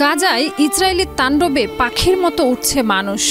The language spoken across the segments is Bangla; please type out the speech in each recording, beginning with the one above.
গাজায় ইসরায়েলি তাণ্ডবে পাখির মতো উঠছে মানুষ।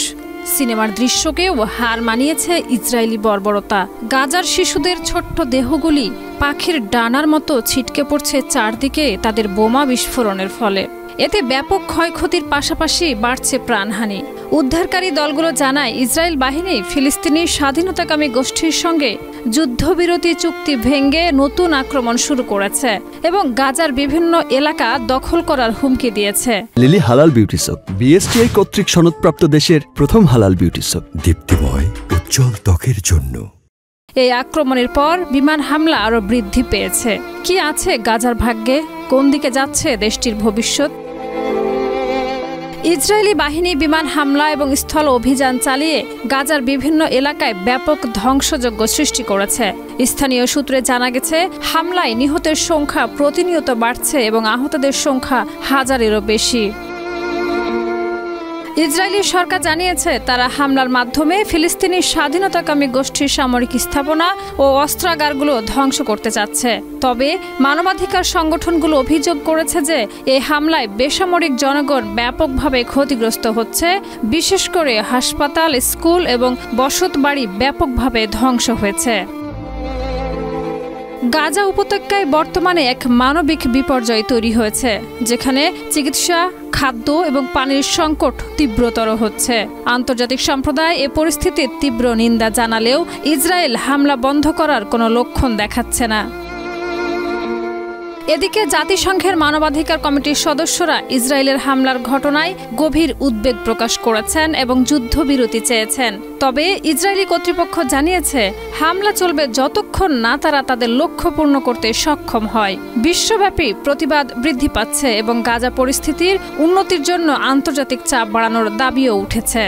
সিনেমার দৃশ্যকেও হার মানিয়েছে ইসরায়েলি বর্বরতা। গাজার শিশুদের ছোট্ট দেহগুলি পাখির ডানার মতো ছিটকে পড়ছে চারদিকে তাদের বোমা বিস্ফোরণের ফলে। এতে ব্যাপক ক্ষয়ক্ষতির পাশাপাশি বাড়ছে প্রাণহানি। উদ্ধারকারী দলগুলো জানায়, ইসরায়েল বাহিনী ফিলিস্তিনি স্বাধীনতাকামী গোষ্ঠীর সঙ্গে যুদ্ধবিরতি চুক্তি ভেঙে নতুন আক্রমণ শুরু করেছে এবং গাজার বিভিন্ন এলাকা দখল করার হুমকি দিয়েছে। লিলি হালাল বিউটি সোপ, বিএসটিআই কর্তৃক সনদপ্রাপ্ত দেশের প্রথম হালাল বিউটি সোপ, দীপ্তিময় উজ্জ্বল ত্বকের জন্য। এই আক্রমণের পর বিমান হামলা আরও বৃদ্ধি পেয়েছে। কি আছে গাজার ভাগ্যে? কোন দিকে যাচ্ছে দেশটির ভবিষ্যৎ? ইসরায়েলি বাহিনী বিমান হামলা এবং স্থল অভিযান চালিয়ে গাজার বিভিন্ন এলাকায় ব্যাপক ধ্বংসযজ্ঞ সৃষ্টি করেছে। স্থানীয় সূত্রে জানা গেছে, হামলায় নিহতের সংখ্যা প্রতিনিয়ত বাড়ছে এবং আহতদের সংখ্যা হাজারেরও বেশি। ইসরায়েলি সরকার জানিয়েছে, তারা হামলার মাধ্যমে ফিলিস্তিনি স্বাধীনতাকামী গোষ্ঠীর সামরিক স্থাপনা ও অস্ত্রাগারগুলো ধ্বংস করতে চাচ্ছে। তবে মানবাধিকার সংগঠনগুলো অভিযোগ করেছে যে এই হামলায় বেসামরিক জনগণ ব্যাপকভাবে ক্ষতিগ্রস্ত হচ্ছে। বিশেষ করে হাসপাতাল, স্কুল এবং বসতবাড়ি ব্যাপকভাবে ধ্বংস হয়েছে। গাজা উপত্যকায় বর্তমানে এক মানবিক বিপর্যয় তৈরি হয়েছে, যেখানে চিকিৎসা, খাদ্য এবং পানির সংকট তীব্রতর হচ্ছে। আন্তর্জাতিক সম্প্রদায় এ পরিস্থিতির তীব্র নিন্দা জানালেও ইসরায়েল হামলা বন্ধ করার কোনো লক্ষণ দেখাচ্ছে না। এদিকে জাতিসংঘের মানবাধিকার কমিটির সদস্যরা ইসরায়েলের হামলার ঘটনায় গভীর উদ্বেগ প্রকাশ করেছেন এবং যুদ্ধবিরতি চেয়েছেন। তবে ইসরায়েলি কর্তৃপক্ষ জানিয়েছে, হামলা চলবে যতক্ষণ না তারা তাদের লক্ষ্য পূর্ণ করতে সক্ষম হয়। বিশ্বব্যাপী প্রতিবাদ বৃদ্ধি পাচ্ছে এবং গাজা পরিস্থিতির উন্নতির জন্য আন্তর্জাতিক চাপ বাড়ানোর দাবিও উঠেছে।